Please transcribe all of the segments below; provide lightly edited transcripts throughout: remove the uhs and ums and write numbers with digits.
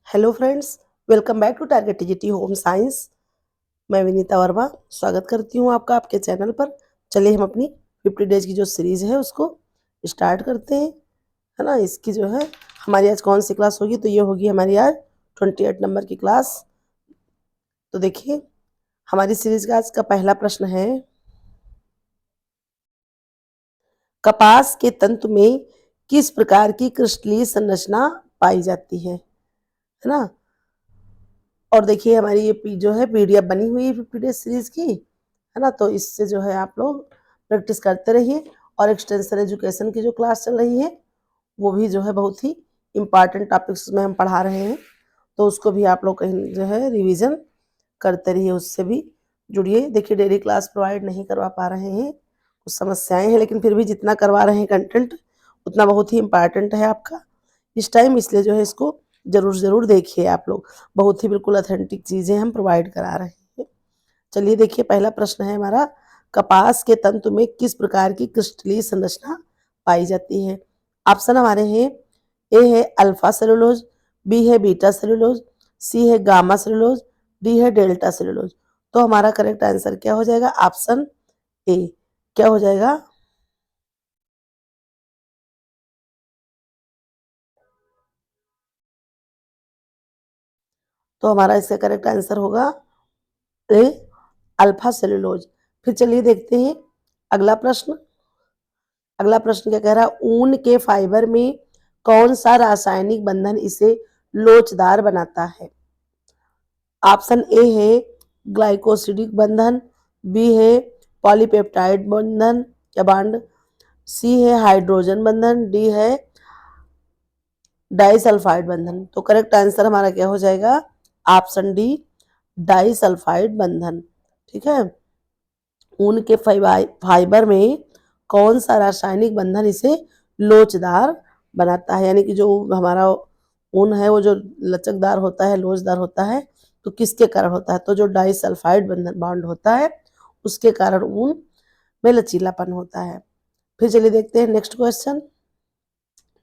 Hello friends, welcome back to target TGT home science. मैं विनीता वर्मा स्वागत करती हूँ आपका आपके चैनल पर। चलिए हम अपनी 50 डेज की जो सीरीज है उसको स्टार्ट करते हैं, है ना। इसकी जो है हमारी आज कौन सी क्लास होगी, तो ये होगी हमारी आज 28 नंबर की क्लास। तो देखिए हमारी सीरीज का आज का पहला प्रश्न है, कपास के तंतु में किस प्रकार की क्रिस्टलीय संरचना पाई जाती है ना। और देखिए हमारी ये जो है पीडीएफ बनी हुई है 50 डेज सीरीज की, है ना। तो इससे जो है आप लोग प्रैक्टिस करते रहिए। और एक्सटेंशन एजुकेशन की जो क्लास चल रही है वो भी जो है बहुत ही इम्पॉर्टेंट टॉपिक्स में हम पढ़ा रहे हैं, तो उसको भी आप लोग कहीं जो है रिवीजन करते रहिए, उससे भी जुड़िए। देखिए डेली क्लास प्रोवाइड नहीं करवा पा रहे हैं, कुछ समस्याएं हैं, लेकिन फिर भी जितना करवा रहे हैं कंटेंट उतना बहुत ही इम्पॉर्टेंट है आपका इस टाइम, इसलिए जो है इसको जरूर देखिए आप लोग। बहुत ही बिल्कुल ऑथेंटिक चीजें हम प्रोवाइड करा रहे हैं। चलिए देखिए पहला प्रश्न है हमारा, कपास के तंतु में किस प्रकार की क्रिस्टलीय संरचना पाई जाती है। ऑप्शन हमारे हैं, ए है अल्फा सेलुलोज, बी है बीटा सेलुलोज, सी है गामा सेलुलोज, डी है डेल्टा सेलुलोज। तो हमारा करेक्ट आंसर क्या हो जाएगा, ऑप्शन ए। क्या हो जाएगा, तो हमारा इसका करेक्ट आंसर होगा ए अल्फा सेलुलोज। फिर चलिए देखते हैं अगला प्रश्न। अगला प्रश्न क्या कह रहा है, ऊन के फाइबर में कौन सा रासायनिक बंधन इसे लोचदार बनाता है। ऑप्शन ए है ग्लाइकोसिडिक बंधन, बी है पॉलीपेप्टाइड बंधन या बॉन्ड, सी है हाइड्रोजन बंधन, डी है डाइसल्फाइड बंधन। तो करेक्ट आंसर हमारा क्या हो जाएगा, ऑप्शन डी डाइसल्फाइड बंधन। ठीक है, ऊन के फाइबर में कौन सा रासायनिक बंधन इसे लोचदार बनाता है, यानी कि जो हमारा ऊन है वो जो लचकदार होता है, लोचदार होता है, तो किसके कारण होता है, तो जो डाइसल्फाइड बंधन बॉन्ड होता है उसके कारण ऊन में लचीलापन होता है। फिर चलिए देखते हैं नेक्स्ट क्वेश्चन।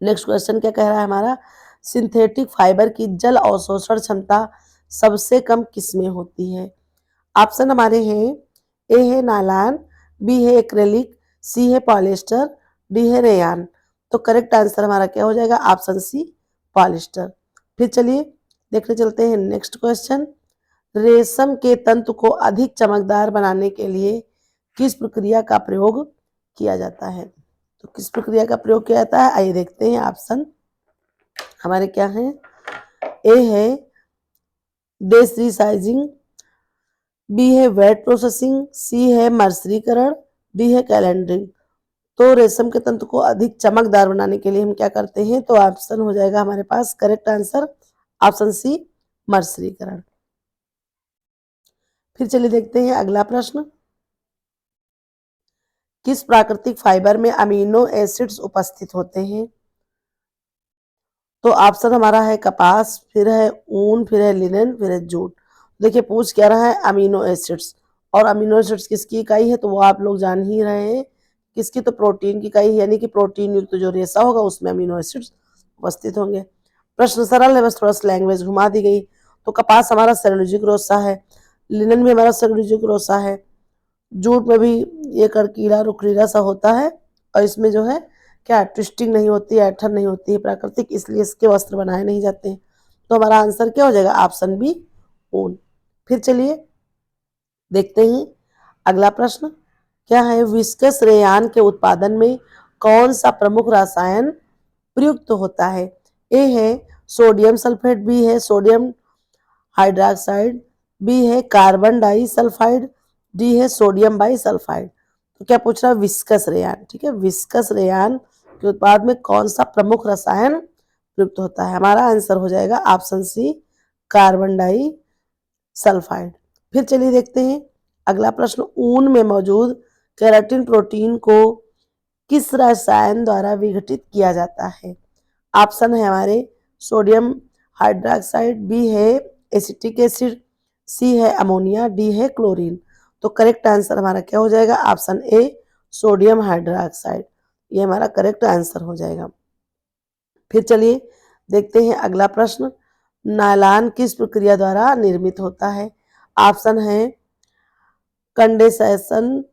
नेक्स्ट क्वेश्चन क्या कह रहा है हमारा, सिंथेटिक फाइबर की जल अवशोषण क्षमता सबसे कम किसमें होती है। ऑप्शन हमारे हैं, ए है नायलॉन, बी है एक्रेलिक, सी है पॉलिएस्टर, डी है रेयान। तो करेक्ट आंसर हमारा क्या हो जाएगा, ऑप्शन सी पॉलिएस्टर। फिर चलिए देखने चलते हैं नेक्स्ट क्वेश्चन। रेशम के तंतु को अधिक चमकदार बनाने के लिए किस प्रक्रिया का प्रयोग किया जाता है। तो किस प्रक्रिया का प्रयोग किया जाता है, आइए देखते हैं। ऑप्शन हमारे क्या हैं, ए है डेसरिसाइजिंग, बी है वेट प्रोसेसिंग, सी है मर्सरीकरण, डी है कैलेंडरिंग। तो रेशम के तंतु को अधिक चमकदार बनाने के लिए हम क्या करते हैं, तो ऑप्शन हो जाएगा हमारे पास करेक्ट आंसर ऑप्शन सी मर्सरीकरण। फिर चलिए देखते हैं अगला प्रश्न, किस प्राकृतिक फाइबर में अमीनो एसिड्स उपस्थित होते हैं। तो ऑप्शन हमारा है कपास, फिर है ऊन, फिर है लिनन, फिर है जूट। देखिए पूछ क्या रहा है, अमीनो एसिड्स, और अमीनो एसिड्स किसकी इकाई है, तो वो आप लोग जान ही रहे हैं किसकी, तो प्रोटीन की इकाई, यानी कि प्रोटीन युक्त जो रेशा होगा उसमें अमीनो एसिड्स उपस्थित होंगे। प्रश्न सरल है, बस थोड़ा सा लैंग्वेज घुमा दी गई। तो कपास हमारा सेलुलोजिक रेशा है, लिनन भी हमारा सेलुलोजिक रेशा है, जूट में भी ये कड़कीला रुखरीला सा होता है, और इसमें जो है क्या ट्विस्टिंग नहीं होती है, ऐठन नहीं होती है, प्राकृतिक, इसलिए इसके वस्त्र बनाए नहीं जाते हैं। तो हमारा आंसर क्या हो जाएगा, ऑप्शन बी ऊन। फिर चलिए देखते हैं अगला प्रश्न क्या है, विस्कस रेयान के उत्पादन में कौन सा प्रमुख रसायन प्रयुक्त होता है। ए है सोडियम सल्फेट, बी है सोडियम हाइड्रोक्साइड, बी है कार्बन डाई सल्फाइड, डी है सोडियम बाई सल्फाइड। तो क्या पूछ रहा है, विस्कस रेयान। ठीक है, विस्कस रेयान के उत्पाद में कौन सा प्रमुख रसायन प्रयुक्त होता है, हमारा आंसर हो जाएगा option C carbon disulphide. फिर चलिए देखते हैं अगला प्रश्न, ऊन में मौजूद केराटिन प्रोटीन को किस रसायन द्वारा विघटित किया जाता है। ऑप्शन है हमारे सोडियम हाइड्रोक्साइड, बी है एसिटिक एसिड, सी है अमोनिया, डी है क्लोरीन। तो करेक्ट आंसर हमारा क्या हो जाएगा, ऑप्शन ए सोडियम हाइड्रोक्साइड, ये हमारा करेक्ट आंसर हो जाएगा। फिर चलिए देखते हैं अगला प्रश्न, नायलॉन किस प्रक्रिया द्वारा निर्मित होता है? ऑप्शन है कंडेंसेशन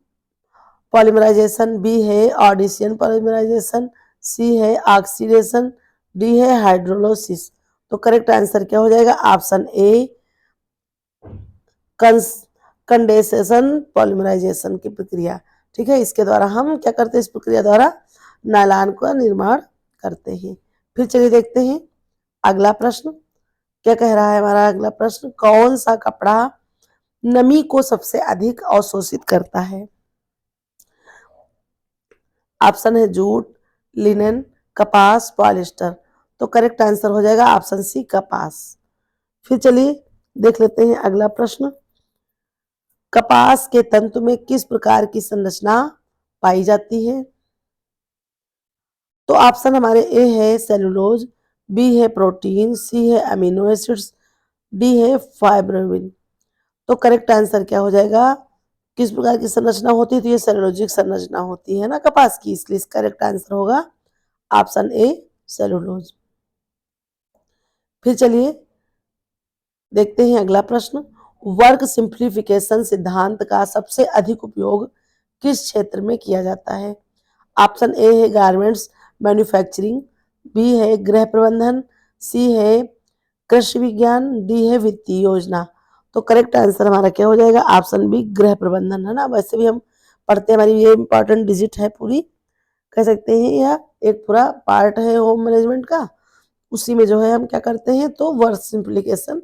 पॉलीमराइजेशन, बी है ऑडिशन पॉलीमराइजेशन, सी है ऑक्सीडेशन, डी है हाइड्रोलिसिस। तो करेक्ट आंसर क्या हो जाएगा? ऑप्शन ए कंडेंसेशन पॉलीमराइजेशन की प्रक्रिया। ठीक है, इसके द्वारा हम क्या करते हैं? इस प्रक्रिया द्वारा नायलॉन का निर्माण करते हैं। फिर चलिए देखते हैं अगला प्रश्न क्या कह रहा है। हमारा अगला प्रश्न, कौन सा कपड़ा नमी को सबसे अधिक अवशोषित करता है? ऑप्शन है जूट, लिनन, कपास, पॉलिस्टर। तो करेक्ट आंसर हो जाएगा ऑप्शन सी कपास। फिर चलिए देख लेते हैं अगला प्रश्न, कपास के तंतु में किस प्रकार की संरचना पाई जाती है? तो ऑप्शन हमारे ए है सेलुलोज, बी है प्रोटीन, सी है अमीनो एसिड्स, डी है फाइब्रोबिन। तो करेक्ट आंसर क्या हो जाएगा? किस प्रकार की संरचना होती है? तो ये सेलुलोजिक संरचना होती है ना कपास की, इसलिए करेक्ट आंसर होगा ऑप्शन ए सेलुलोज। फिर चलिए देखते हैं अगला प्रश्न, वर्क सिंप्लीफिकेशन सिद्धांत का सबसे अधिक उपयोग किस क्षेत्र में किया जाता है? ऑप्शन ए है गारमेंट्स मैन्युफैक्चरिंग, बी है गृह प्रबंधन, सी है कृषि विज्ञान, डी है वित्तीय योजना। तो करेक्ट आंसर हमारा क्या हो जाएगा? ऑप्शन बी गृह प्रबंधन, है ना। वैसे भी हम पढ़ते हैं, हमारी ये इंपॉर्टेंट डिजिट है पूरी, कह सकते हैं, या एक पूरा पार्ट है होम मैनेजमेंट का। उसी में जो है हम क्या करते हैं, तो वर्क सिंप्लीफिकेशन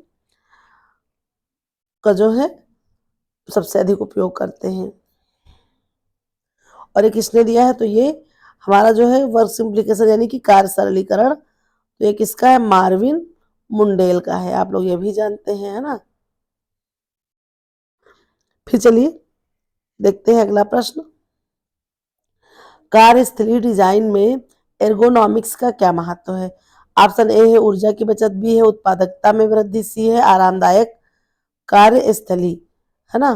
का जो है सबसे अधिक उपयोग करते हैं। और ये किसने दिया है? तो ये हमारा जो है वर्क सिंप्लीफिकेशन यानी कि कार्य सरलीकरण, तो ये किसका है? मार्विन मुंडेल का है। आप लोग ये भी जानते हैं, है ना। फिर चलिए देखते हैं अगला प्रश्न, कार्यस्थली डिजाइन में एर्गोनॉमिक्स का क्या महत्व है? ऑप्शन ए है ऊर्जा की बचत, बी है उत्पादकता में वृद्धि, सी है आरामदायक कार्यस्थली, है ना।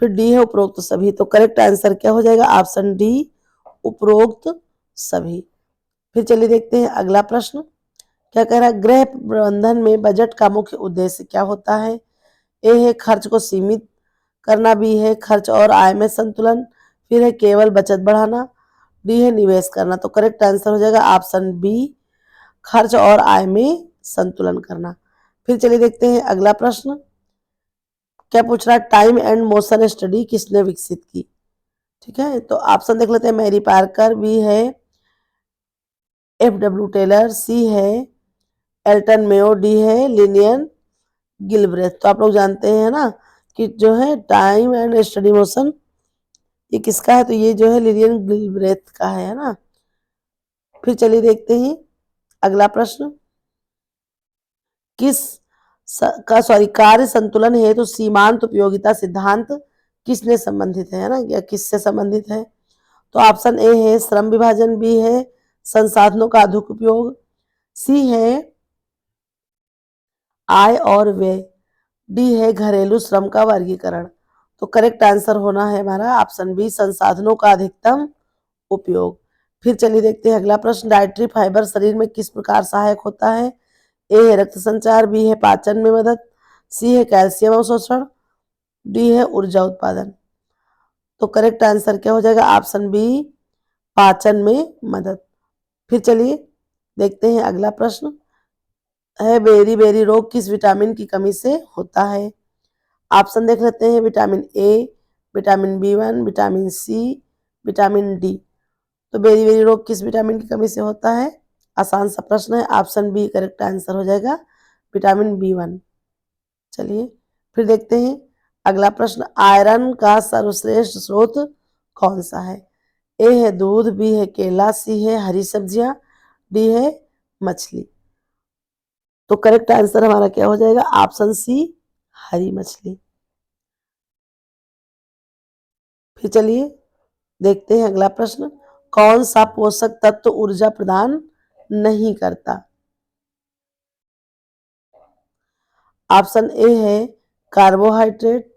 फिर डी है उपरोक्त सभी। तो करेक्ट आंसर क्या हो जाएगा? ऑप्शन डी उपरोक्त सभी। फिर चलिए देखते हैं अगला प्रश्न क्या कह रहा है, गृह प्रबंधन में बजट का मुख्य उद्देश्य क्या होता है? ए है खर्च को सीमित करना, बी है खर्च और आय में संतुलन, फिर है केवल बचत बढ़ाना, डी है निवेश करना। तो करेक्ट आंसर हो जाएगा ऑप्शन बी खर्च और आय में संतुलन करना। फिर चलिए देखते हैं अगला प्रश्न क्या पूछ रहा है, टाइम एंड मोशन स्टडी किसने विकसित की? ठीक है, तो ऑप्शन देख लेते हैं, मैरी पार्कर, बी है एफ.डब्ल्यू. टेलर, सी है एल्टन मेयो, डी है लिनियन गिलब्रेथ। तो आप लोग जानते हैं ना कि जो है टाइम एंड स्टडी मोशन ये किसका है? तो ये जो है लिनियन गिलब्रेथ का है ना। फिर चलिए देखते हैं अगला प्रश्न, किस कार्य संतुलन है तो सीमांत उपयोगिता सिद्धांत किसने संबंधित है ना, या किससे संबंधित है? तो ऑप्शन ए है श्रम विभाजन, बी है संसाधनों का अधिक उपयोग, सी है आय और व्यय, डी है घरेलू श्रम का वर्गीकरण। तो करेक्ट आंसर होना है हमारा ऑप्शन बी संसाधनों का अधिकतम उपयोग। फिर चलिए देखते हैं अगला प्रश्न, डाइटरी फाइबर शरीर में किस प्रकार सहायक होता है? ए है रक्त संचार, बी है पाचन में मदद, सी है कैल्शियम अवशोषण, डी है ऊर्जा उत्पादन। तो करेक्ट आंसर क्या हो जाएगा? ऑप्शन बी पाचन में मदद। फिर चलिए देखते हैं अगला प्रश्न है, बेरी बेरी रोग किस विटामिन की कमी से होता है? ऑप्शन देख लेते हैं, vitamin A, vitamin B one, vitamin C, vitamin D. तो बेरी बेरी रोग किस विटामिन की कमी से होता है? आसान सा प्रश्न है, ऑप्शन बी करेक्ट आंसर हो जाएगा विटामिन बी1। चलिए फिर देखते हैं अगला प्रश्न, आयरन का सर्वश्रेष्ठ स्रोत कौन सा है? ए है दूध, बी है केला, सी है हरी सब्जियां, डी है मछली। तो करेक्ट आंसर हमारा क्या हो जाएगा? ऑप्शन सी हरी मछली। फिर चलिए देखते हैं अगला प्रश्न, कौन सा पोषक तत्व ऊर्जा प्रदान नहीं करता? ऑप्शन ए है कार्बोहाइड्रेट,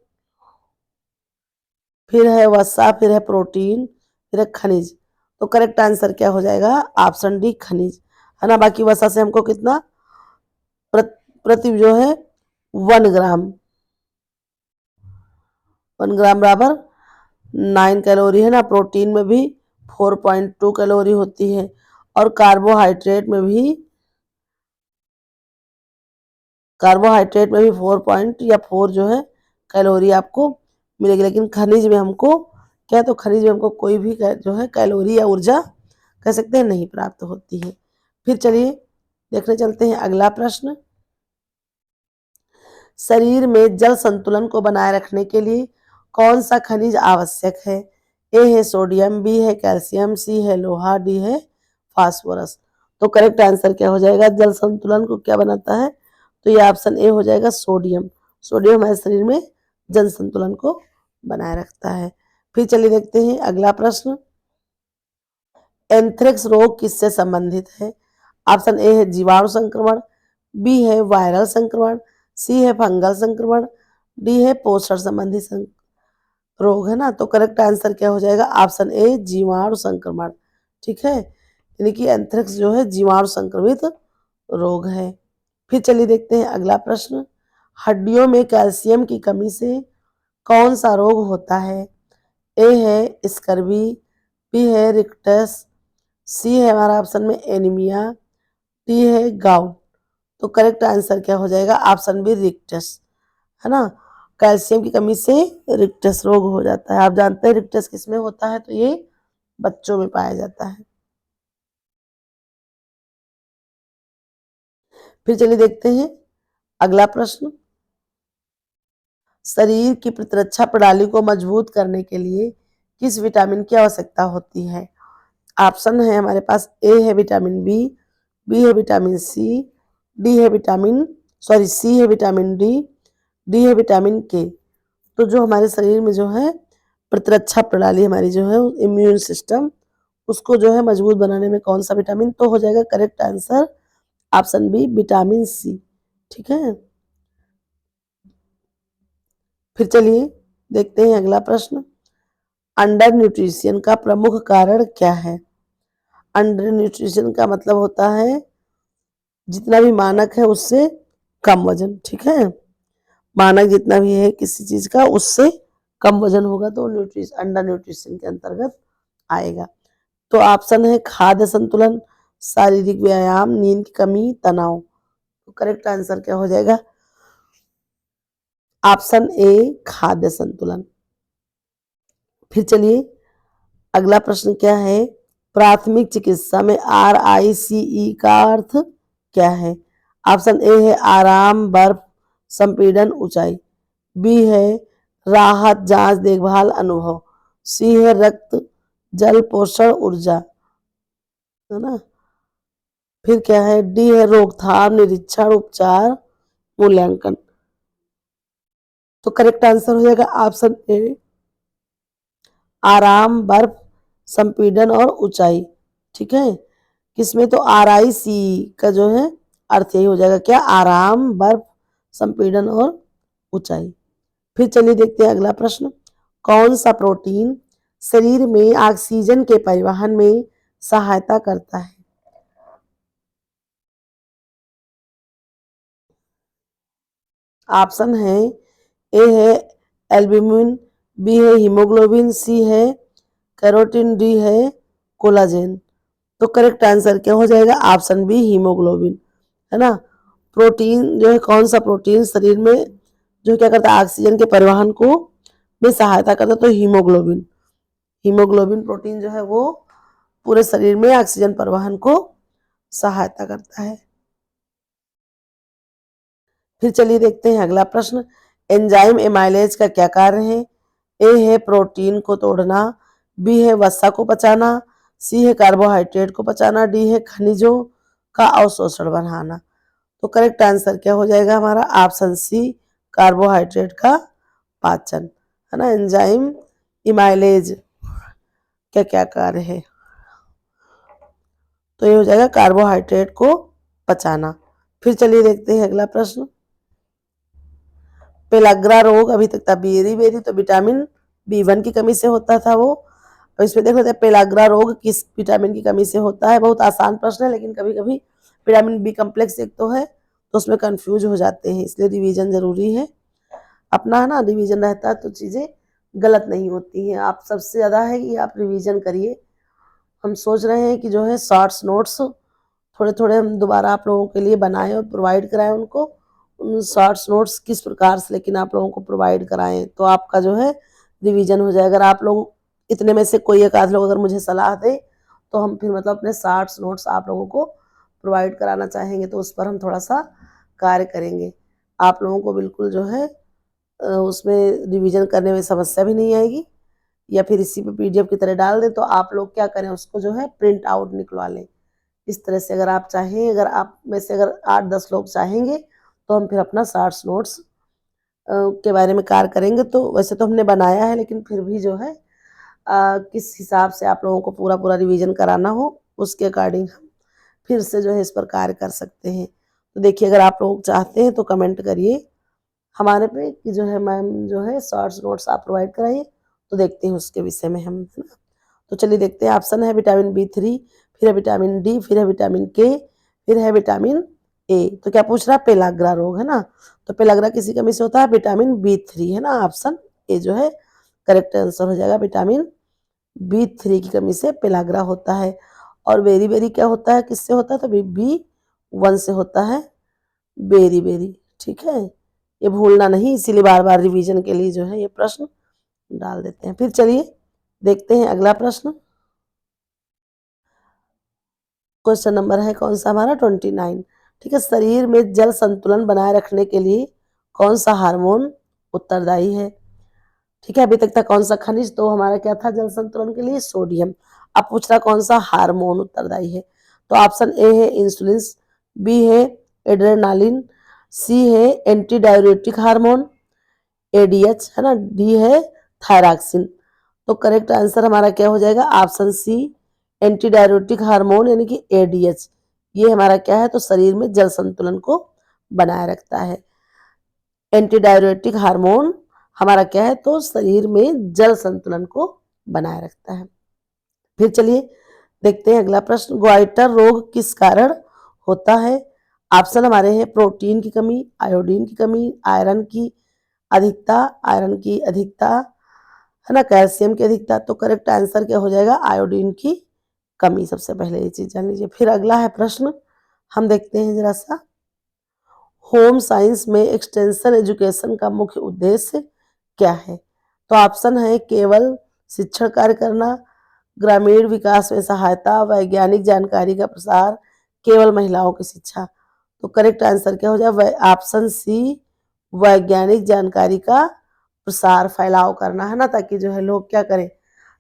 फिर है वसा, फिर है प्रोटीन, फिर है खनिज। तो करेक्ट आंसर क्या हो जाएगा? ऑप्शन डी खनिज, है ना। बाकी वसा से हमको कितना प्रति जो है 1 ग्राम, 1 ग्राम बराबर 9 कैलोरी है ना। प्रोटीन में भी 4.2 कैलोरी होती है और कार्बोहाइड्रेट में भी 4 पॉइंट या 4 जो है कैलोरी आपको मिलेगी। लेकिन खनिज में हमको क्या, तो खनिज में हमको कोई भी जो है कैलोरी या ऊर्जा कह सकते हैं नहीं प्राप्त होती है। फिर चलिए देखने चलते हैं अगला प्रश्न। शरीर में जल संतुलन को बनाए रखने के लिए कौन सा खनिज आवश्यक है? ए है सोडियम, बी है कैल्शियम, सी है लोहा, डी है फास्फोरस। तो करेक्ट आंसर क्या हो जाएगा? जल संतुलन को क्या बनाता है? तो ये ऑप्शन ए हो जाएगा सोडियम। सोडियम हमारे शरीर में जल संतुलन को बनाए रखता है। फिर चलिए देखते हैं अगला प्रश्न। एंथ्रेक्स रोग किससे संबंधित है? ऑप्शन ए है जीवाणु संक्रमण, बी है वायरल संक्रमण, सी है फंगल संक्रमण, डी है पोषण संबंधी रोग है ना। तो करेक्ट आंसर क्या हो जाएगा? ऑप्शन ए जीवाणु संक्रमण। ठीक है, यानी कि एंथ्रेक्स जो है जीवाणु संक्रमित रोग है। फिर चलिए देखते हैं अगला प्रश्न। हड्डियों में कैल्शियम की कमी से कौन सा रोग होता है? ए है स्कर्वी, बी है रिक्टस, सी है हमारा ऑप्शन में एनीमिया, डी है गाउट। तो करेक्ट आंसर क्या हो जाएगा? ऑप्शन बी रिक्टस है ना। कैल्शियम की कमी से रिक्टस रोग हो जाता है। आप जानते हैं रिक्टस किसमें होता है? तो ये बच्चों में पाया जाता है। फिर चलिए देखते हैं अगला प्रश्न। शरीर की प्रतिरक्षा प्रणाली को मजबूत करने के लिए किस विटामिन की आवश्यकता होती है? ऑप्शन है हमारे पास, ए है विटामिन बी है विटामिन सी, डी है विटामिन सी है विटामिन डी है विटामिन के। तो जो हमारे शरीर में जो है प्रतिरक्षा प्रणाली हमारी जो है इम्यून सिस्टम, उसको जो है मजबूत बनाने में कौन सा विटामिन? तो हो जाएगा correct answer option B vitamin C. ठीक है, फिर चलिए देखते हैं अगला प्रश्न। अंडर न्यूट्रिशन का प्रमुख कारण क्या है? अंडर न्यूट्रिशन का मतलब होता है जितना भी मानक है उससे कम वजन। ठीक है, मानक जितना भी है किसी चीज का उससे कम वजन होगा तो न्यूट्रिशन अंडर न्यूट्रिशन के अंतर्गत आएगा। तो ऑप्शन है खाद्य संतुलन, शारीरिक व्यायाम, नींद की कमी, तनाव। तो करेक्ट आंसर क्या हो जाएगा? ऑप्शन ए खाद्य संतुलन। फिर चलिए अगला प्रश्न क्या है? प्राथमिक चिकित्सा में RICE का अर्थ क्या है? ऑप्शन ए है आराम, बर्फ, संपीड़न, ऊंचाई, बी है राहत, जांच, देखभाल, अनुभव, सी है रक्त, जल, पोषण, ऊर्जा, है ना। फिर क्या है? डी है रोकथाम, निरीक्षण, उपचार, मूल्यांकन। तो करेक्ट आंसर हो जाएगा ऑप्शन ए आराम, बर्फ, संपीड़न और ऊंचाई। ठीक है, किसमें? तो RIC का जो है अर्थ यही हो जाएगा क्या? आराम, बर्फ, संपीड़न और ऊंचाई। फिर चलिए देखते हैं अगला प्रश्न। कौन सा प्रोटीन शरीर में ऑक्सीजन के परिवहन में सहायता करता है? ऑप्शन है, ए है एल्ब्यूमिन, बी है हीमोग्लोबिन, सी है कैरोटीन, डी है कोलाजेन। तो करेक्ट आंसर क्या हो जाएगा? ऑप्शन बी हीमोग्लोबिन है ना। प्रोटीन जो है कौन सा प्रोटीन शरीर में जो क्या करता है? ऑक्सीजन के परिवहन को में सहायता करता है। तो हीमोग्लोबिन, हीमोग्लोबिन प्रोटीन जो है वो पूरे शरीर में ऑक्सीजन परिवहन को सहायता करता है। फिर चलिए देखते हैं अगला प्रश्न। एंजाइम एमाइलेज का क्या कार्य है? ए है प्रोटीन को तोड़ना, बी है वसा को पचाना, सी है कार्बोहाइड्रेट को पचाना, डी है खनिजों का अवशोषण बढ़ाना। तो करेक्ट आंसर क्या हो जाएगा हमारा? ऑप्शन सी कार्बोहाइड्रेट का पाचन, है ना। एंजाइम इमाइलेज क्या क्या कार्य है? तो ये हो जाएगा कार्बोहाइड्रेट को पचाना। फिर चलिए देखते हैं अगला प्रश्न। पेलाग्रा रोग अभी तक था बेरी बेरी, तो विटामिन B1 की कमी से होता था वो। अब इसमें देख लेते हैं पेलाग्रा रोग किस विटामिन की कमी से होता है। बहुत आसान प्रश्न है लेकिन कभी कभी विटामिन B कॉम्प्लेक्स एक तो है तो उसमें कंफ्यूज हो जाते हैं, इसलिए रिवीजन ज़रूरी है। अपना है ना रिवीजन रहता है तो चीज़ें गलत नहीं होती हैं। आप सबसे ज़्यादा है कि आप रिवीजन करिए। हम सोच रहे हैं कि जो है शॉर्ट्स नोट्स थोड़े-थोड़े हम दोबारा आप लोगों के लिए बनाएँ और प्रोवाइड कराएँ उनको। उन शॉर्ट्स नोट्स किस प्रकार से लेकिन आप लोगों को प्रोवाइड कराएँ, तो आपका जो है रिवीजन हो जाए। अगर आप लोग इतने में से कोई एक आध लोग अगर मुझे सलाह दें, तो हम फिर मतलब अपने शॉर्ट्स नोट्स आप लोगों को प्रोवाइड कराना चाहेंगे, तो उस पर हम थोड़ा-सा कार्य करेंगे। आप लोगों को बिल्कुल जो है उसमें रिवीजन करने में समस्या भी नहीं आएगी, या फिर इसी पे पीडीएफ की तरह डाल दें, तो आप लोग क्या करें उसको जो है प्रिंट आउट निकलवा लें। इस तरह से अगर आप चाहें, अगर आप में से अगर 8-10 लोग चाहेंगे, तो हम फिर अपना शॉर्ट्स नोट्स के बारे में कार्य करेंगे। तो वैसे तो हमने बनाया है, लेकिन फिर भी जो है किस हिसाब से आप लोगों को पूरा-पूरा रिवीजन कराना हो, उसके अकॉर्डिंग हम फिर से जो है इस पर कार्य कर सकते हैं। तो देखिए, अगर आप लोग चाहते हैं तो कमेंट करिए हमारे पे कि जो है मैम जो है शॉर्ट्स नोट्स आप प्रोवाइड कराइए, तो देखते हैं उसके विषय में हम, है ना? तो चलिए देखते हैं। ऑप्शन है विटामिन बी3, फिर है विटामिन डी, फिर है विटामिन के, फिर है विटामिन ए। तो क्या पूछ रहा है? पेलाग्रा रोग, है ना? तो पेलाग्रा किसी कमी से होता है? विटामिन बी3, है ना? ऑप्शन ए जो है करेक्ट आंसर हो जाएगा। विटामिन बी3 की कमी से पेलाग्रा होता है। और बेरी-बेरी क्या होता है? किससे होता है? तो बी1 से होता है, बेरी-बेरी, ठीक है? ये भूलना नहीं, इसीलिए बार-बार रिवीजन के लिए जो है ये प्रश्न डाल देते हैं। फिर चलिए देखते हैं अगला प्रश्न। क्वेश्चन नंबर है कौन सा हमारा? 29। ठीक है, शरीर में जल संतुलन बनाए रखने के लिए कौन सा हार्मोन उत्तरदायी है? ठीक है, अभी तक था कौन सा खनिज, तो हमारा क्या था जल संतुलन के लिए? सोडियम। अब पूछ रहा कौन सा हार्मोन उत्तरदायी है? तो ऑप्शन ए है इंसुलिन, बी है एड्रेनालिन, सी है एंटी डाययूरेटिक हार्मोन एडीएच, है ना, डी है थायरॉक्सिन। तो करेक्ट आंसर हमारा क्या हो जाएगा? Option C anti diuretic hormone यानी कि एडीएच। ये हमारा क्या है? तो शरीर में जल संतुलन को बनाए रखता है। एंटी डाययूरेटिक हार्मोन हमारा क्या है? तो शरीर में जल संतुलन को बनाए रखता है। फिर चलिए देखते हैं अगला प्रश्न। ग्वाइटर रोग किस कारण होता है? ऑप्शन हमारे हैं प्रोटीन की कमी, आयोडीन की कमी, आयरन की अधिकता, आयरन की अधिकता, है ना, कैल्शियम की अधिकता। तो करेक्ट आंसर क्या हो जाएगा? आयोडीन की कमी। सबसे पहले ये चीज जान लीजिए। फिर अगला है प्रश्न, हम देखते हैं जरा सा। होम साइंस में एक्सटेंशन एजुकेशन का मुख्य उद्देश्य क्या है? तो ऑप्शन है केवल शिक्षण कार्य करना, ग्रामीण विकास में सहायता, वैज्ञानिक जानकारी का प्रसार, केवल महिलाओं की शिक्षा। तो करेक्ट आंसर क्या हो जाए? ऑप्शन सी वैज्ञानिक जानकारी का प्रसार, फैलाव करना, है ना, ताकि जो है लोग क्या करें,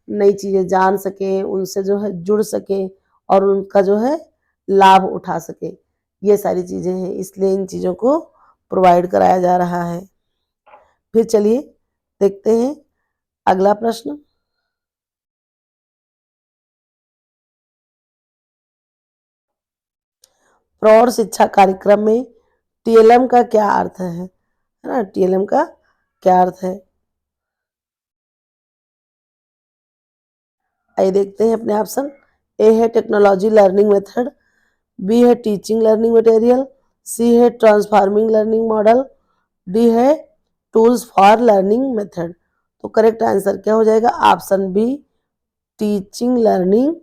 नई चीजें जान सकें, उनसे जो है जुड़ सकें और उनका जो है लाभ उठा सकें। ये सारी चीजें हैं, इसलिए इन चीजों को प्रोवाइड कराया जा रहा है। फिर चलिए देखते हैं अगला प्रश्न। प्रौढ़ शिक्षा कार्यक्रम में टीएलएम का क्या अर्थ है ना? टीएलएम का क्या अर्थ है? आइए देखते हैं अपने ऑप्शन। ए है टेक्नोलॉजी लर्निंग मेथड, बी है टीचिंग लर्निंग मटेरियल, सी है ट्रांसफॉर्मिंग लर्निंग मॉडल, डी है टूल्स फॉर लर्निंग मेथड। तो करेक्ट आंसर क्या हो जाएगा? Option be teaching learning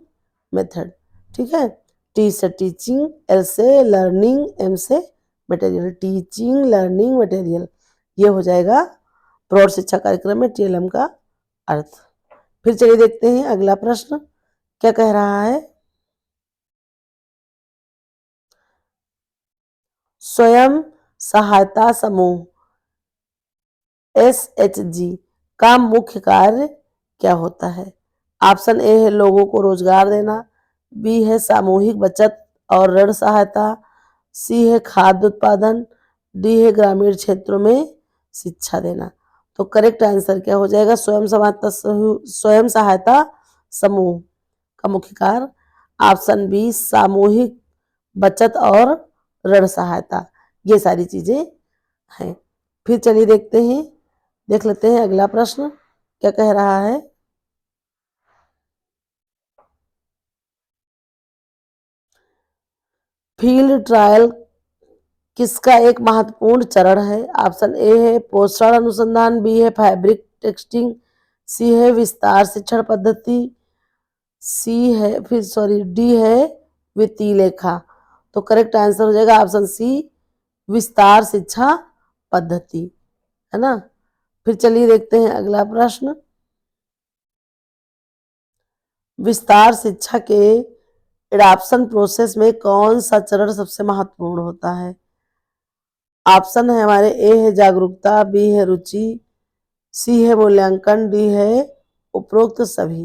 method. ठीक है, टी से टीचिंग, एल से लर्निंग, एम से मटेरियल, टीचिंग लर्निंग मटेरियल। ये हो जाएगा प्रौढ़ शिक्षा कार्यक्रम में टीएलएम का अर्थ। फिर चलिए देखते हैं अगला प्रश्न क्या कह रहा है। स्वयं सहायता समूह एसएचजी का मुख्य कार्य क्या होता है? ऑप्शन ए है लोगों को रोजगार देना, बी है सामूहिक बचत और ऋण सहायता, सी है खाद्य उत्पादन, डी है ग्रामीण क्षेत्रों में शिक्षा देना। तो करेक्ट आंसर क्या हो जाएगा? स्वयं सहायता समूह का मुख्य कार्य ऑप्शन बी सामूहिक बचत और ऋण सहायता। ये सारी चीजें हैं। फिर चलिए देखते हैं, देख लेते हैं अगला प्रश्न क्या कह रहा है। फील्ड ट्रायल किसका एक महत्वपूर्ण चरण है? ऑप्शन ए है पोषण अनुसंधान, बी है फैब्रिक टेक्सटिंग, सी है विस्तार शिक्षण पद्धति, डी है वित्तीय लेखा। तो करेक्ट आंसर हो जाएगा ऑप्शन सी, विस्तार शिक्षा पद्धति, है ना। फिर चलिए देखते हैं अगला प्रश्न। विस्तार शिक्षा के एडॉप्शन प्रोसेस में कौन सा चरण सबसे महत्वपूर्ण होता है? ऑप्शन है हमारे, ए है जागरूकता, बी है रुचि, सी है मूल्यांकन, डी है उपरोक्त सभी,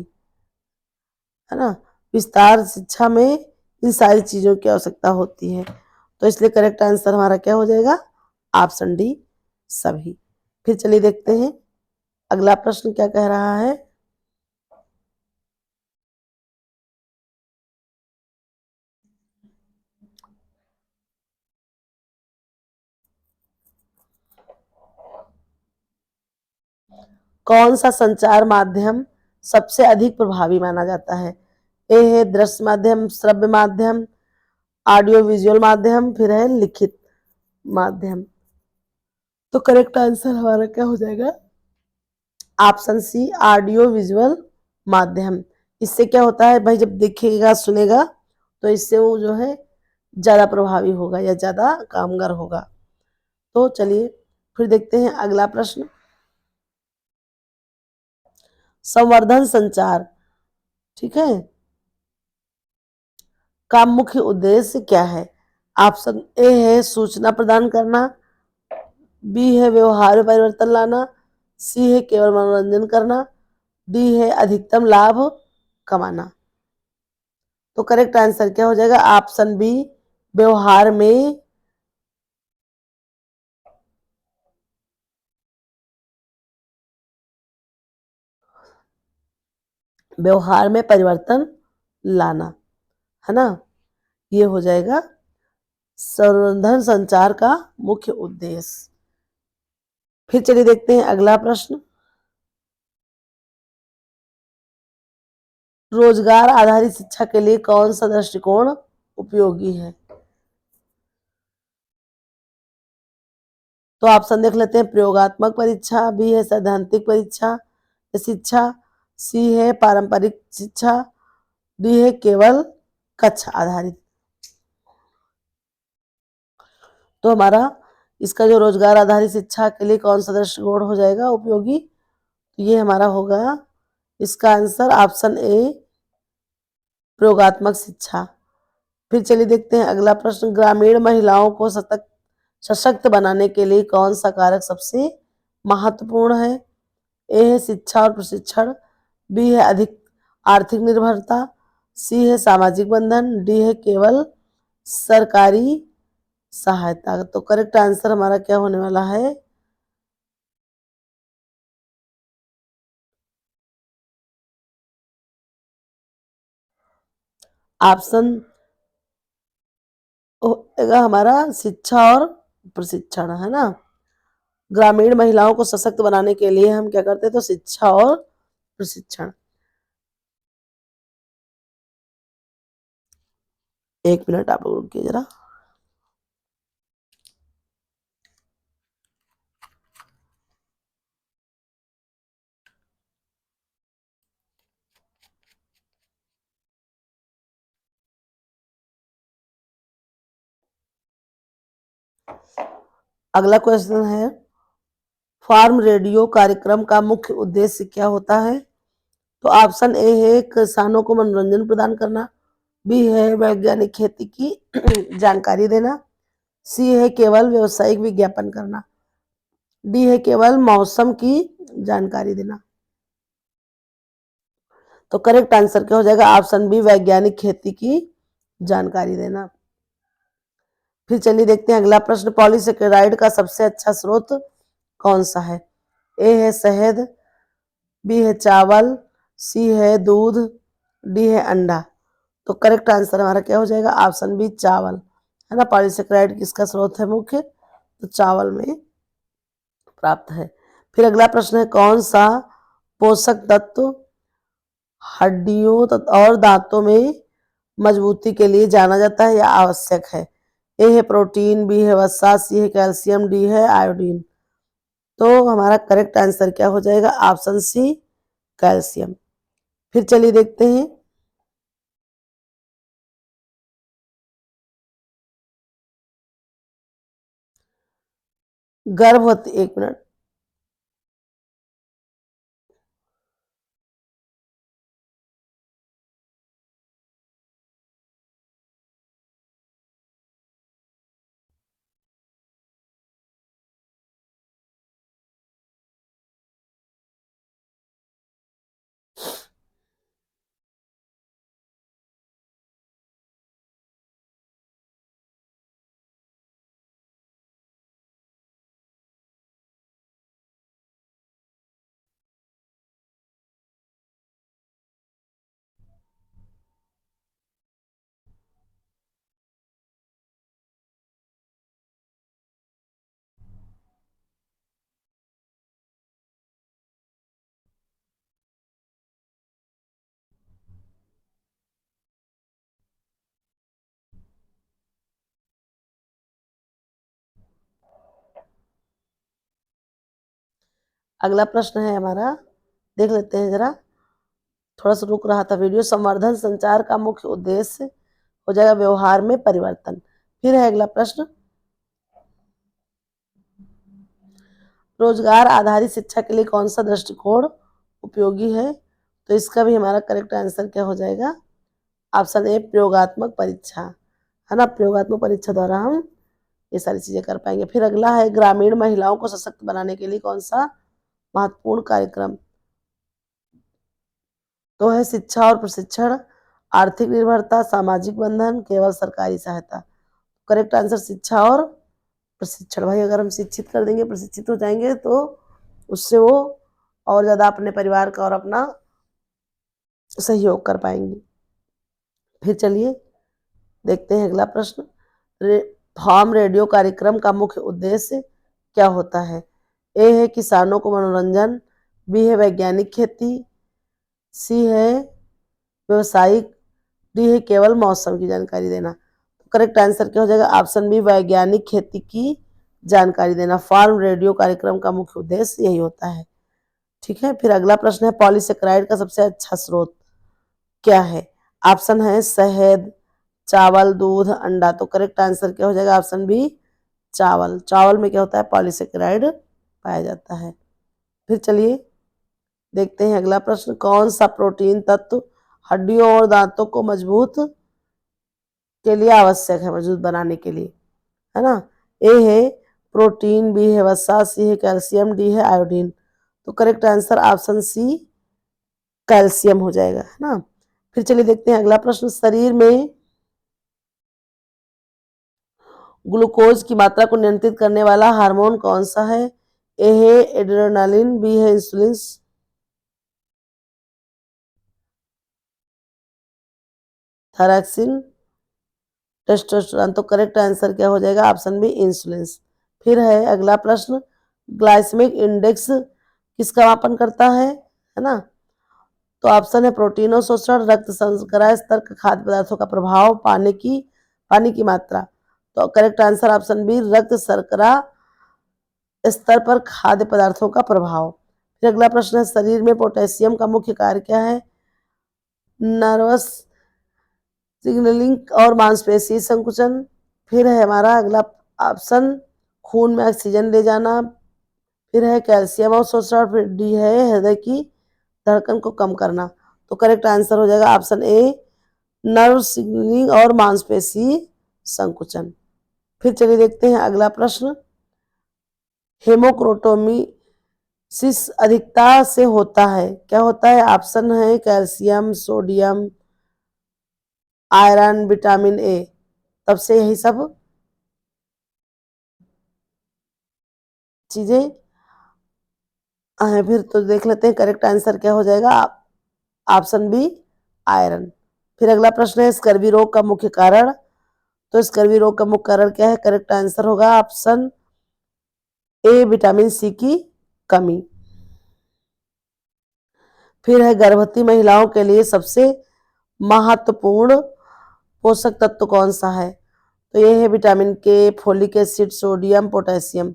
है ना। विस्तार शिक्षा में इन सारी चीजों की आवश्यकता होती है, तो इसलिए करेक्ट आंसर हमारा क्या हो जाएगा? ऑप्शन डी, सभी। फिर चलिए देखते हैं अगला प्रश्न क्या कह रहा है। कौन सा संचार माध्यम सबसे अधिक प्रभावी माना जाता है? ए है दृश्य माध्यम, श्रव्य माध्यम, ऑडियो विजुअल माध्यम, फिर है लिखित माध्यम। तो करेक्ट आंसर हमारा क्या हो जाएगा? ऑप्शन सी, ऑडियो विजुअल माध्यम। इससे क्या होता है भाई, जब दिखेगा सुनेगा तो इससे वो जो है ज्यादा प्रभावी होगा या ज्यादा कामगार होगा। तो चलिए फिर देखते हैं अगला प्रश्न। संवर्धन संचार, ठीक है, का मुख्य उद्देश्य क्या है? ऑप्शन ए है सूचना प्रदान करना, बी है व्यवहार में परिवर्तन लाना, सी है केवल मनोरंजन करना, डी है अधिकतम लाभ कमाना। तो करेक्ट आंसर क्या हो जाएगा? ऑप्शन बी, व्यवहार में व्यवहार में परिवर्तन लाना, है ना। ये हो जाएगा संवर्धन संचार का मुख्य उद्देश्य। फिर चलिए देखते हैं अगला प्रश्न। रोजगार आधारित शिक्षा के लिए कौन सा दृष्टिकोण उपयोगी है? तो ऑप्शन देख लेते हैं। प्रयोगात्मक परीक्षा, बी है सैद्धांतिक परीक्षा शिक्षा, सी है पारंपरिक शिक्षा, डी है केवल कक्षा आधारित। तो हमारा इसका जो रोजगार आधारित शिक्षा के लिए कौन सा दृष्टिकोण हो जाएगा उपयोगी? तो ये हमारा होगा इसका आंसर ऑप्शन ए, प्रयोगात्मक शिक्षा। फिर चलिए देखते हैं अगला प्रश्न। ग्रामीण महिलाओं को सशक्त बनाने के लिए कौन सा कारक सबसे महत्वपूर्ण है? ए है शिक्षा और प्रशिक्षण, बी है अधिक आर्थिक निर्भरता, सी है सामाजिक बंधन, डी है केवल सरकारी सहायता। तो करेक्ट आंसर हमारा क्या होने वाला है? ऑप्शन होगा हमारा शिक्षा और प्रशिक्षण, है ना। ग्रामीण महिलाओं को सशक्त बनाने के लिए हम क्या करते हैं? तो शिक्षा और प्रशिक्षण। एक मिनट आप लोग रुकिए जरा। अगला क्वेश्चन है, फार्म रेडियो कार्यक्रम का मुख्य उद्देश्य क्या होता है? तो ऑप्शन ए है किसानों को मनोरंजन प्रदान करना, बी है वैज्ञानिक खेती की जानकारी देना, सी है केवल व्यवसायिक विज्ञापन करना, डी है केवल मौसम की जानकारी देना। तो करेक्ट आंसर क्या हो जाएगा? ऑप्शन बी, वैज्ञानिक खेती की जानकारी देना। फिर चलिए देखते हैं अगला प्रश्न। पॉलीसेकेराइड का सबसे अच्छा स्रोत कौन सा है? ए है शहद, बी है चावल, सी है दूध, डी है अंडा। तो करेक्ट आंसर हमारा क्या हो जाएगा? ऑप्शन बी, चावल, है ना। पॉलीसेकेराइड किसका स्रोत है मुख्य? तो चावल में प्राप्त है। फिर अगला प्रश्न है, कौन सा पोषक तत्व हड्डियों और दांतों में मजबूती के लिए जाना जाता है या आवश्यक है? ए है प्रोटीन, बी है वसा, सी है कैल्शियम, डी है आयोडीन। तो हमारा करेक्ट आंसर क्या हो जाएगा? Option C calcium. फिर चलिए देखते हैं। गर्भवती, एक मिनट, अगला प्रश्न है हमारा, देख लेते हैं जरा। थोड़ा सा रुक रहा था वीडियो। संवर्धन संचार का मुख्य उद्देश्य हो जाएगा व्यवहार में परिवर्तन। फिर है अगला प्रश्न, रोजगार आधारित शिक्षा के लिए कौन सा दृष्टिकोण उपयोगी है? तो इसका भी हमारा करेक्ट आंसर क्या हो जाएगा? ऑप्शन ए प्रयोगात्मक परीक्षा, है ना। प्रयोगात्मक परीक्षा द्वारा हम ये सारी चीजें कर पाएंगे। फिर अगला है, ग्रामीण महिलाओं को सशक्त बनाने के लिए कौन सा महत्वपूर्ण कार्यक्रम? तो है शिक्षा और प्रशिक्षण, आर्थिक निर्भरता, सामाजिक बंधन, केवल सरकारी सहायता। करेक्ट आंसर शिक्षा और प्रशिक्षण। भाई अगर हम शिक्षित कर देंगे, प्रशिक्षित हो जाएंगे, तो उससे वो और ज्यादा अपने परिवार का और अपना सहयोग कर पाएंगी। फिर चलिए देखते हैं अगला प्रश्न, फार्म रेडियो कार्यक्रम का मुख्य उद्देश्य क्या होता है? ए है किसानों को मनोरंजन, बी है वैज्ञानिक खेती, सी है व्यवसायिक, डी है केवल मौसम की जानकारी देना। तो करेक्ट आंसर क्या हो जाएगा? ऑप्शन बी वैज्ञानिक खेती की जानकारी देना। फार्म रेडियो कार्यक्रम का मुख्य उद्देश्य यही होता है। ठीक है। फिर अगला प्रश्न है, पॉलीसेकेराइड का सबसे अच्छा स्रोत क्या है? ऑप्शन है शहद, चावल, दूध, अंडा। तो करेक्ट आंसर क्या हो जाएगा? ऑप्शन बी चावल। चावल में क्या होता है? पॉलीसेकेराइड पाया जाता है। फिर चलिए देखते हैं अगला प्रश्न, कौन सा प्रोटीन तत्व हड्डियों और दांतों को मजबूत के लिए आवश्यक है, मजबूत बनाने के लिए, है ना। ए है प्रोटीन, बी है वसा, सी है कैल्शियम, डी है आयोडीन। तो correct answer option C calcium हो जाएगा, है ना। फिर चलिए देखते हैं अगला प्रश्न, शरीर में ग्लूकोज की मात्रा को नियंत्रित करने वाला हार्मोन कौन सा है? ए है एड्रेनालिन, बी है इंसुलिन, थायरॉक्सिन, टेस्टोस्टेरोन। तो करेक्ट आंसर क्या हो जाएगा? Option B insulin. फिर है अगला प्रश्न, ग्लाइसेमिक इंडेक्स किसका मापन करता है ना। तो ऑप्शन है प्रोटीनों शोषण, रक्त शर्करा स्तर, खाद्य पदार्थों का प्रभाव, पानी की मात्रा। तो करेक्ट आंसर ऑप्शन बी रक्त शर्करा स्तर पर खाद्य पदार्थों का प्रभाव। फिर अगला प्रश्न है, शरीर में पोटेशियम का मुख्य कार्य क्या है? नर्वस सिग्नलिंग और मांसपेशी संकुचन। फिर है हमारा अगला ऑप्शन खून में ऑक्सीजन ले जाना। फिर है कैल्शियम अवशोषण। फिर डी है हृदय की धड़कन को कम करना। तो करेक्ट आंसर हो जाएगा ऑप्शन ए नर्व सिग्नलिंग और मांसपेशी संकुचन। फिर चलिए देखते हैं अगला प्रश्न, हेमोक्रोटोमिसिस अधिकता से होता है, क्या होता है? ऑप्शन है calcium, sodium, iron, vitamin A. तब से यही सब चीजें फिर तो देख लेते हैं करेक्ट आंसर क्या हो जाएगा? Option B iron. फिर अगला प्रश्न है, स्कर्वी रोग का मुख्य कारण। तो स्कर्वी रोग का मुख्य कारण क्या है? करेक्ट आंसर होगा ऑप्शन ए विटामिन सी की कमी। फिर है गर्भवती महिलाओं के लिए सबसे महत्वपूर्ण पोषक तत्व कौन सा है? तो ये है विटामिन के, फोलिक एसिड, सोडियम, पोटेशियम।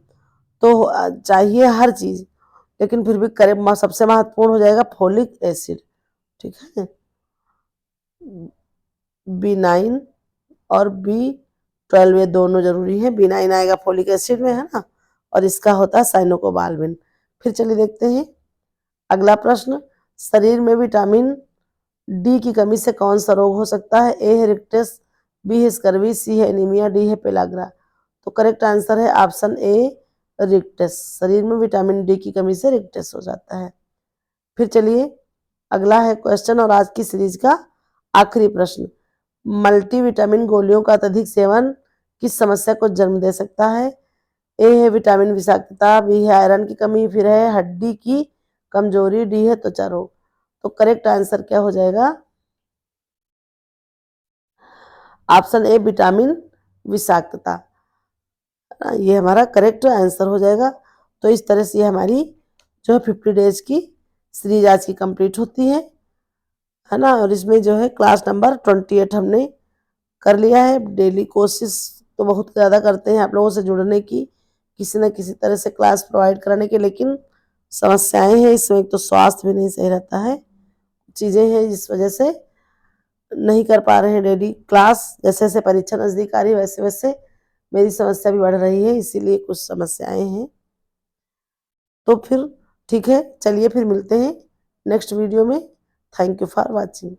तो चाहिए हर चीज़, लेकिन फिर भी सबसे महत्वपूर्ण हो जाएगा फोलिक एसिड। ठीक है, B9 और B12 ये दोनों जरूरी है। B9 आएगा फोलिक एसिड में, है ना, और इसका होता है साइनोकोबाल्मिन। फिर चलिए देखते हैं अगला प्रश्न। शरीर में विटामिन डी की कमी से कौन सा रोग हो सकता है? ए है रिक्टस, बी है स्कर्वी, सी है एनीमिया, डी है पेलाग्रा। तो करेक्ट आंसर है ऑप्शन ए रिक्टस। शरीर में विटामिन डी की कमी से रिक्टस हो जाता है। फिर चलिए अगला है क्वेश्चन और आज की सीरीज का आखिरी प्रश्न। मल्टीविटामिन गोलियों का अत्यधिक सेवन किस समस्या को जन्म दे सकता है? ए है विटामिन विषाक्तता, बी है आयरन की कमी, फिर है हड्डी की कमजोरी, डी है त्वचा रोग। तो करेक्ट आंसर क्या हो जाएगा? ऑप्शन ए विटामिन विषाक्तता, ये हमारा करेक्ट आंसर हो जाएगा। तो इस तरह से ये हमारी जो है 50 डेज की सीरीज आज की कंप्लीट होती है ना। और इसमें जो है क्लास नंबर 28 हमने कर लिया है। डेली कोशिश तो बहुत ज़्यादा करते हैं आप लोगों से जुड़ने की, किसी न किसी तरह से क्लास प्रोवाइड कराने की, लेकिन समस्याएं हैं इसमें। एक तो स्वास्थ्य भी नहीं सही रहता है, चीज़ें हैं जिस वजह से नहीं कर पा रहे हैं डेली क्लास। जैसे जैसे परीक्षा नज़दीक आ रही है वैसे वैसे मेरी समस्या भी बढ़ रही है, इसीलिए कुछ समस्याएं हैं। तो फिर ठीक है, चलिए फिर मिलते हैं नेक्स्ट वीडियो में। Thank you for watching.